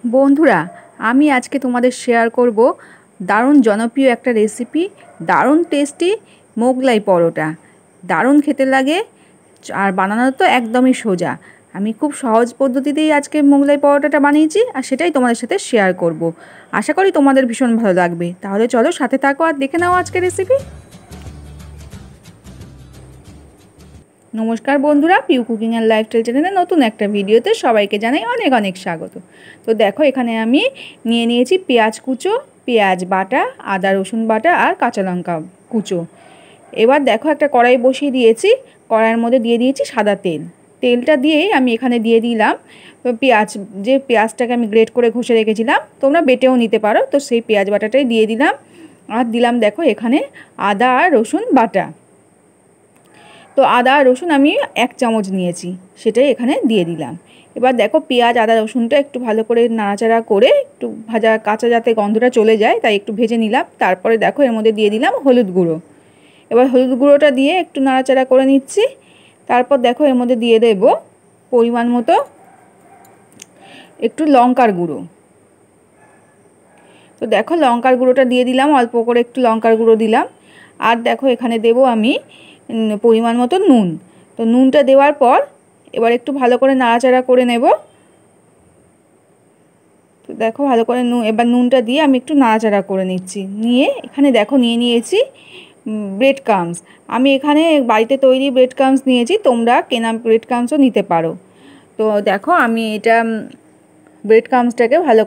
বন্ধুরা, আমি আজকে তোমাদের শেয়ার করব দারুণ জনপ্রিয় একটা রেসিপি, দারুণ টেস্টি মোগলাই পরোটা। দারুণ খেতে লাগে আর বানানো তো একদমই সোজা। আমি খুব সহজ পদ্ধতিতেই আজকে মোগলাই পরোটাটা বানিয়েছি আর সেটাই তোমাদের সাথে শেয়ার করব। আশা করি তোমাদের ভীষণ ভালো লাগবে। তাহলে চলো সাথে থাকো আর দেখে নাও আজকের রেসিপি। নমস্কার বন্ধুরা, পিউ কুকিং অ্যান্ড লাইফস্টাইল চ্যানেলে নতুন একটা ভিডিওতে সবাইকে জানাই অনেক অনেক স্বাগত। তো দেখো, এখানে আমি নিয়ে নিয়েছি পেঁয়াজ কুচো, পেঁয়াজ বাটা, আদা রসুন বাটা আর কাঁচা লঙ্কা কুচো। এবার দেখো, একটা কড়াই বসিয়ে দিয়েছি। কড়াইয়ের মধ্যে দিয়ে দিয়েছি সাদা তেল। তেলটা দিয়েই আমি এখানে দিয়ে দিলাম পেঁয়াজটাকে আমি গ্রেট করে ঘষে রেখেছিলাম, তোমরা বেটেও নিতে পারো। তো সেই পেঁয়াজ বাটাটাই দিয়ে দিলাম। আর দিলাম দেখো এখানে আদা আর রসুন বাটা। তো আদা আর রসুন আমি 1 চামচ নিয়েছি, সেটাই এখানে দিয়ে দিলাম। এবার দেখো, পেঁয়াজ আদা রসুনটা একটু ভালো করে নাড়াচাড়া করে একটু ভাজা কাঁচা যাতে গন্ধটা চলে যায় তাই একটু ভেজে নিলাম। তারপরে দেখো এর মধ্যে দিয়ে দিলাম হলুদ গুঁড়ো। এবার হলুদ গুঁড়োটা দিয়ে একটু নাড়াচাড়া করে নিচ্ছি। তারপর দেখো এর মধ্যে দিয়ে দেব পরিমাণ মতো একটু লঙ্কার গুঁড়ো। তো দেখো লঙ্কার গুঁড়োটা দিয়ে দিলাম, অল্প করে একটু লঙ্কার গুঁড়ো দিলাম। আর দেখো এখানে দেব আমি পরিমাণ মতো নুন। তো নুনটা দেওয়ার পর এবার একটু ভালো করে নাড়াচাড়া করে নেব। তো দেখো ভালো করে এবার নুনটা দিয়ে আমি একটু নাড়াচাড়া করে নিচ্ছি। নিয়ে এখানে দেখো নিয়ে নিয়েছি ব্রেড ক্রাম্বস। আমি এখানে বাড়িতে তৈরি ব্রেড ক্রাম্বস নিয়েছি, তোমরা কেনা ব্রেড ক্রাম্বসও নিতে পারো। তো দেখো আমি এটা ব্রেড ক্রাম্বসটাকে ভালো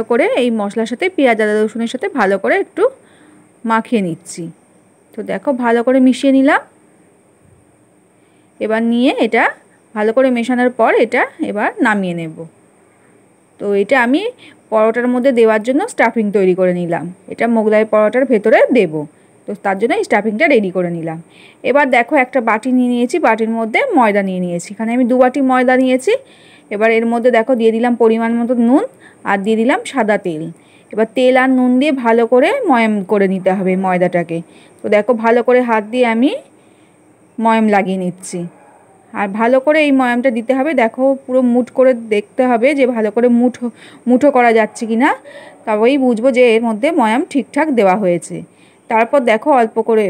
করে এই মশলার সাথে পেঁয়াজ আদা রসুনের সাথে ভালো করে একটু মাখিয়ে নিচ্ছি। তো দেখো ভালো করে মিশিয়ে নিলাম। এবার নিয়ে এটা ভালো করে মেশানোর পর এটা এবার নামিয়ে নেব। তো এটা আমি পরোটার মধ্যে দেওয়ার জন্য স্টাফিং তৈরি করে নিলাম। এটা মোগলাই পরোটার ভেতরে দেব, তো তার জন্য এই স্টাফিংটা রেডি করে নিলাম। এবার দেখো একটা বাটি নিয়ে নিয়েছি, বাটির মধ্যে ময়দা নিয়ে নিয়েছি। এখানে আমি 2 বাটি ময়দা নিয়েছি। এবার এর মধ্যে দেখো দিয়ে দিলাম পরিমাণ মতো নুন আর দিয়ে দিলাম সাদা তেল। এবার তেল আর নুন দিয়ে ভালো করে ময়াম করে নিতে হবে ময়দাটাকে। তো দেখো ভালো করে হাত দিয়ে আমি ময়াম লাগিয়ে নিচ্ছি। আর ভালো করে এই ময়ামটা দিতে হবে। দেখো পুরো মুঠ করে দেখতে হবে যে ভালো করে মুঠো করা যাচ্ছে কি না, তবেই বুঝবো যে এর মধ্যে ময়াম ঠিকঠাক দেওয়া হয়েছে। তারপর দেখো অল্প করে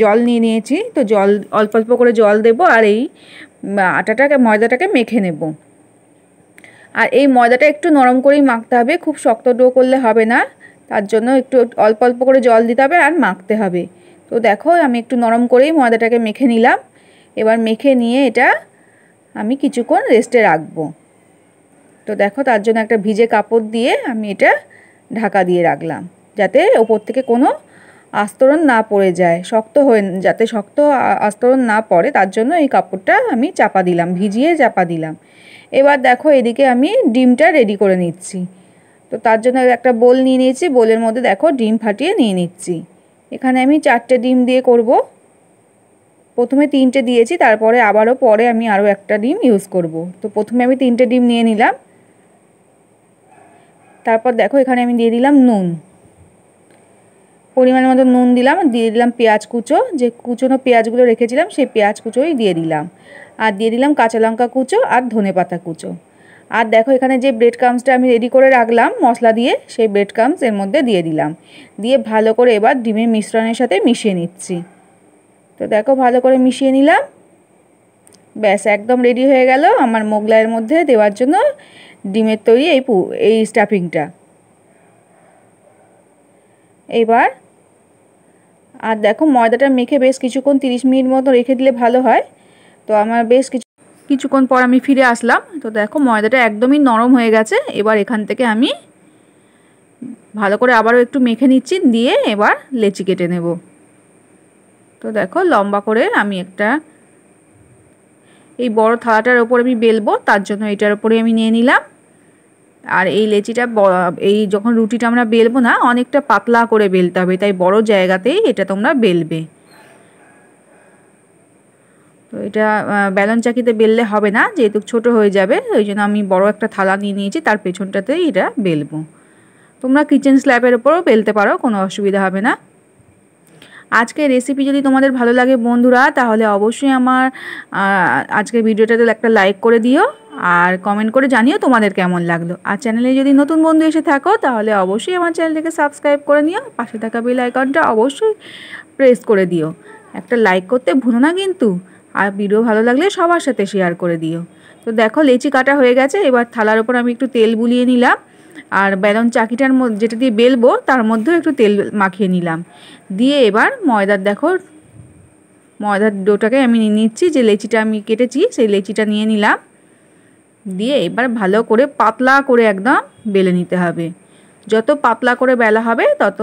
জল নিয়ে নিয়েছি। তো অল্প অল্প করে জল দেব আর এই ময়দাটাকে মেখে নেব। আর এই ময়দাটা একটু নরম করেই মাখতে হবে, খুব শক্ত ডো করলে হবে না। তার জন্য একটু অল্প অল্প করে জল দিতে হবে আর মাখতে হবে। তো দেখো আমি একটু নরম করেই ময়দাটাকে মেখে নিলাম। এবার মেখে নিয়ে এটা আমি কিছুক্ষণ রেস্টে রাখবো। তো দেখো তার জন্য একটা ভিজে কাপড় দিয়ে আমি এটা ঢাকা দিয়ে রাখলাম, যাতে ওপর থেকে কোনো আস্তরণ না পড়ে যায়, যাতে শক্ত আস্তরণ না পড়ে তার জন্য এই কাপড়টা আমি চাপা দিলাম, ভিজিয়ে চাপা দিলাম। এবার দেখো এদিকে আমি ডিমটা রেডি করে নিচ্ছি। তো তার জন্য একটা বোল নিয়ে নিয়েছি, বোলের মধ্যে দেখো ডিম ফাটিয়ে নিয়ে নিচ্ছি। এখানে আমি 4টে ডিম দিয়ে করব। প্রথমে 3টে দিয়েছি, তারপরে পরে আমি আরও একটা ডিম ইউজ করব। তো প্রথমে আমি 3টে ডিম নিয়ে নিলাম। তারপর দেখো এখানে আমি দিয়ে দিলাম নুন, পরিমাণ মতো নুন দিলাম। দিয়ে দিলাম পেঁয়াজ কুচো, যে কুচোনো পেঁয়াজগুলো রেখেছিলাম সেই পেঁয়াজ কুচোই দিয়ে দিলাম। আর দিয়ে দিলাম কাঁচা লঙ্কা কুচো আর ধনেপাতা কুচো। আর দেখো এখানে যে ব্রেড ক্রাম্বসটা আমি রেডি করে রাখলাম মশলা দিয়ে, সেই ব্রেড ক্রাম্বস এর মধ্যে দিয়ে দিলাম। দিয়ে ভালো করে এবার ডিমের মিশ্রণের সাথে মিশিয়ে নিচ্ছি। তো দেখো ভালো করে মিশিয়ে নিলাম। ব্যাস একদম রেডি হয়ে গেল আমার মোগলাইয়ের মধ্যে দেওয়ার জন্য ডিমের তৈরি এই স্টাফিংটা। এবার আর দেখো ময়দাটা মেখে বেশ কিছুক্ষণ 30 মিনিট মতো রেখে দিলে ভালো হয়। তো আমার বেশ কিছুক্ষণ পর আমি ফিরে আসলাম। তো দেখো ময়দাটা একদমই নরম হয়ে গেছে। এবার এখান থেকে আমি ভালো করে আবারও একটু মেখে নিচ্ছি, দিয়ে এবার লেচি কেটে নেব। তো দেখো লম্বা করে আমি এই বড় থালাটার ওপর আমি বেলবো, তার জন্য এটার ওপরে আমি নিয়ে নিলাম। আর এই লেচিটা যখন রুটিটা আমরা বেলবো না, অনেকটা পাতলা করে বেলতে হবে, তাই বড় জায়গাতেই এটা তোমরা বেলবে। তো এটা বেলন চাকিতে বেললে হবে না, যেহেতু ছোট হয়ে যাবে, ওই জন্য আমি বড় একটা থালা নিয়ে নিয়েছি, তার পেছনটাতেই এটা বেলবো। তোমরা কিচেন স্ল্যাবের ওপরও বেলতে পারো, কোনো অসুবিধা হবে না। আজকের রেসিপি যদি তোমাদের ভালো লাগে বন্ধুরা, তাহলে অবশ্যই আমার আজকের ভিডিওটাতে একটা লাইক করে দিও। আর কমেন্ট করে জানিও তোমাদের কেমন লাগলো। আর চ্যানেলে যদি নতুন বন্ধু এসে থাকো তাহলে অবশ্যই আমার চ্যানেলটিকে সাবস্ক্রাইব করে নিও, পাশে থাকা বেল আইকনটা অবশ্যই প্রেস করে দিও। একটা লাইক করতে ভুলো না কিন্তু। আর ভিডিও ভালো লাগলে সবার সাথে শেয়ার করে দিও। তো দেখো লেচি কাটা হয়ে গেছে, এবার থালার ওপর আমি একটু তেল বুলিয়ে নিলাম, আর বেলন চাকিটার মধ্যে যেটা দিয়ে বেলবো তার মধ্যেও একটু তেল মাখিয়ে নিলাম। দিয়ে এবার ময়দার ডোটাকে আমি নিয়ে নিচ্ছি, যে লেচিটা আমি কেটেছি সেই লেচিটা নিয়ে নিলাম। দিয়ে এবার ভালো করে পাতলা করে একদম বেলে নিতে হবে। যত পাতলা করে বেলা হবে তত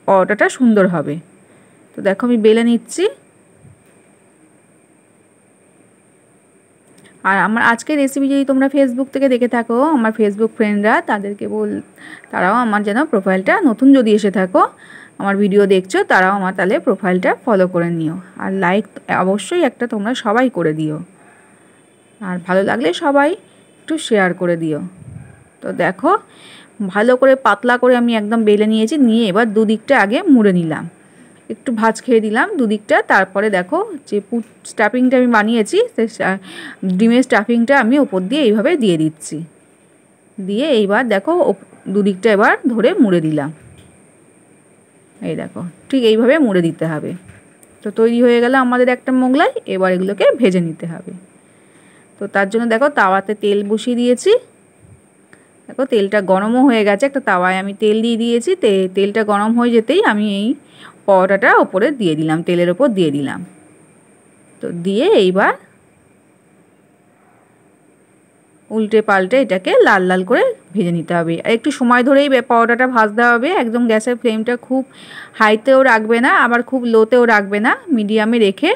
পরোটাটা সুন্দর হবে। তো দেখো আমি বেলে নিচ্ছি। আর আমার আজকের রেসিপি যদি তোমরা ফেসবুক থেকে দেখে থাকো, আমার ফেসবুক ফ্রেন্ডরা তারাও আমার যেন প্রোফাইলটা, নতুন যদি এসে থাকো আমার ভিডিও দেখছো তারাও আমার তাহলে প্রোফাইলটা ফলো করে নিও। আর লাইক অবশ্যই একটা তোমরা সবাই করে দিও, আর ভালো লাগলে সবাই একটু শেয়ার করে দিও। তো দেখো ভালো করে পাতলা করে আমি একদম বেলে নিয়েছি, নিয়ে এবার দুদিকটা আগে মুড়ে নিলাম, একটু ভাঁজ খেয়ে দিলাম দুদিকটা। তারপরে দেখো যে স্টাফিংটা আমি বানিয়েছি সেই ডিমের স্টাফিংটা আমি ওপর দিয়ে এইভাবে দিয়ে দিচ্ছি। দিয়ে এইবার দেখো দুদিকটা এবার ধরে মুড়ে দিলাম। এই দেখো ঠিক এইভাবে মুড়ে দিতে হবে। তো তৈরি হয়ে গেল আমাদের একটা মোগলাই। এবার এগুলোকে ভেজে নিতে হবে। তো তার জন্য দেখো তাওয়াতে তেল বসিয়ে দিয়েছি। দেখো তেলটা গরমও হয়ে গেছে, একটা তাওয়ায় আমি তেল দিয়ে দিয়েছি। তেলটা গরম হয়ে যেতেই আমি এই পরোটাটা ওপরে দিয়ে দিলাম, তেলের ওপর দিয়ে দিলাম। তো দিয়ে এইবার উল্টে পাল্টে এটাকে লাল লাল করে ভেজে নিতে হবে। আর একটু সময় ধরেই পরোটাটা ভাজতে হবে, একদম গ্যাসের ফ্লেমটা খুব হাইতেও রাখবে না আবার খুব লোতেও রাখবে না, মিডিয়ামে রেখে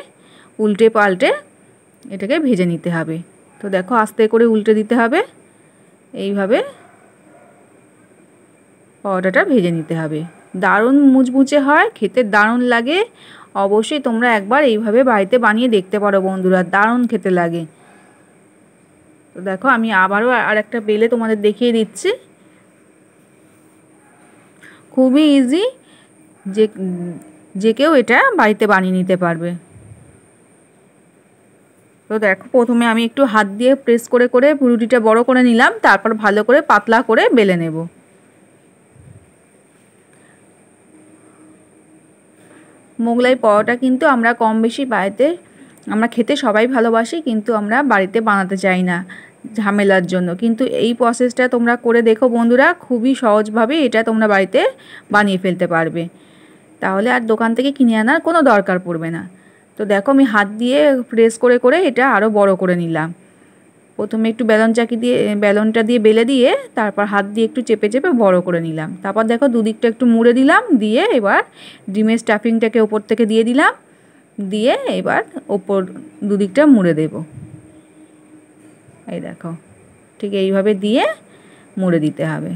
উল্টে পাল্টে এটাকে ভেজে নিতে হবে। তো দেখো আস্তে করে উল্টে দিতে হবে, এইভাবে পরোটাটা ভেজে নিতে হবে। দারুণ মুচমুচে হয়, খেতে দারুণ লাগে। অবশ্যই তোমরা একবার এইভাবে বাড়িতে বানিয়ে দেখতে পারো বন্ধুরা, দারুণ খেতে লাগে। তো দেখো আমি আবারও আর একটা বেলে তোমাদের দেখিয়ে দিচ্ছি। খুবই ইজি, যে কেউ এটা বাড়িতে বানিয়ে নিতে পারবে। তো দেখো প্রথমে আমি একটু হাত দিয়ে প্রেস করে করে রুটিটা বড় করে নিলাম, তারপর ভালো করে পাতলা করে বেলে নেব। মোগলাই পরোটা কিন্তু আমরা কম বেশি বাড়িতে আমরা খেতে সবাই ভালোবাসি, কিন্তু আমরা বাড়িতে বানাতে চাই না ঝামেলার জন্য। কিন্তু এই প্রসেসটা তোমরা করে দেখো বন্ধুরা, খুবই সহজভাবে এটা তোমরা বাড়িতে বানিয়ে ফেলতে পারবে। তাহলে আর দোকান থেকে কিনে আনার কোনো দরকার পড়বে না। তো দেখো আমি হাত দিয়ে প্রেস করে করে এটা আরও বড় করে নিলাম। প্রথমে একটু বেলনটা দিয়ে বেলে দিয়ে তারপর হাত দিয়ে একটু চেপে চেপে বড় করে নিলাম। তারপর দেখো দুদিকটা একটু মুড়ে দিলাম, দিয়ে এবার ডিমের স্টাফিংটাকে ওপর থেকে দিয়ে দিলাম, দিয়ে এবার ওপর দুদিকটা মুড়ে দেব। এই দেখো ঠিক এইভাবে দিয়ে মুড়ে দিতে হবে।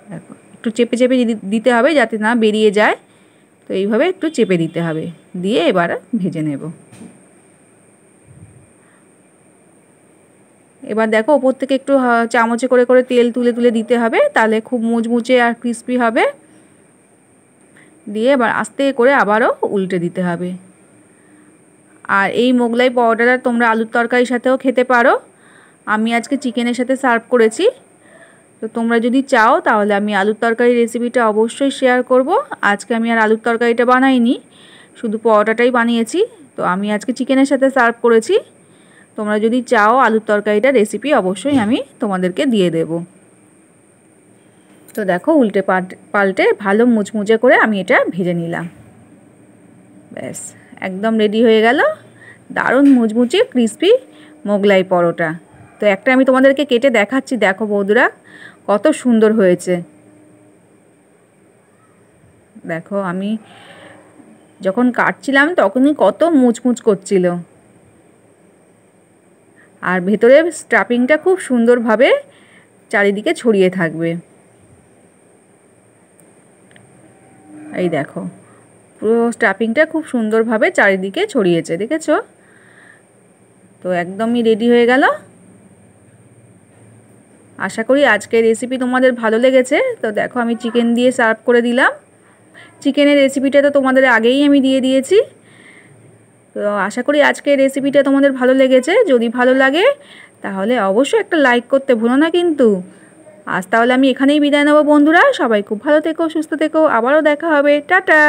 দেখো একটু চেপে চেপে দিতে হবে যাতে না বেরিয়ে যায়। তো এইভাবে একটু চেপে দিতে হবে, দিয়ে এবার ভেজে নেব। এবার দেখো ওপর থেকে একটু চামচে করে করে তেল তুলে তুলে দিতে হবে, তাহলে খুব মুচমুচে আর ক্রিস্পি হবে। দিয়ে এবার আস্তে করে আবারও উল্টে দিতে হবে। আর এই মোগলাই পরোটাটা তোমরা আলুর তরকারির সাথেও খেতে পারো। আমি আজকে চিকেনের সাথে সার্ভ করেছি। তো তোমরা যদি চাও তাহলে আমি আলুর তরকারি রেসিপিটা অবশ্যই শেয়ার করব। আজকে আমি আর আলুর তরকারিটা বানাইনি, শুধু পরোটাটাই বানিয়েছি। তো আমি আজকে চিকেনের সাথে সার্ভ করেছি। তোমরা যদি চাও আলুর তরকারিটা রেসিপি অবশ্যই আমি তোমাদেরকে দিয়ে দেব। তো দেখো উল্টে পাল্টে ভালো মুচমুচে করে আমি এটা ভেজে নিলাম। ব্যাস একদম রেডি হয়ে গেল দারুণ মুচমুচে ক্রিস্পি মোগলাই পরোটা। তো একটা আমি তোমাদেরকে কেটে দেখাচ্ছি, দেখো বন্ধুরা কত সুন্দর হয়েছে। দেখো আমি যখন কাটছিলাম তখনই কত মুচমুচ করছিল, আর ভেতরে স্টাফিংটা খুব সুন্দরভাবে চারিদিকে ছড়িয়ে থাকবে। এই দেখো পুরো স্টাফিংটা খুব সুন্দরভাবে চারিদিকে ছড়িয়েছে, দেখেছো? তো একদমই রেডি হয়ে গেল। আশা করি আজকের রেসিপি তোমাদের ভালো লেগেছে। তো দেখো আমি চিকেন দিয়ে সার্ভ করে দিলাম। চিকেনের রেসিপিটা তো তোমাদের আগেই আমি দিয়ে দিয়েছি। তো তো আশা করি আজকের রেসিপিটা তোমাদের ভালো লেগেছে। যদি ভালো লাগে তাহলে অবশ্যই একটা লাইক করতে ভুলো না কিন্তু। আজ তাহলে আমি এখানেই বিদায় নেব বন্ধুরা। সবাই খুব ভালো থেকো, সুস্থ থেকো, আবারও দেখা হবে। টাটা।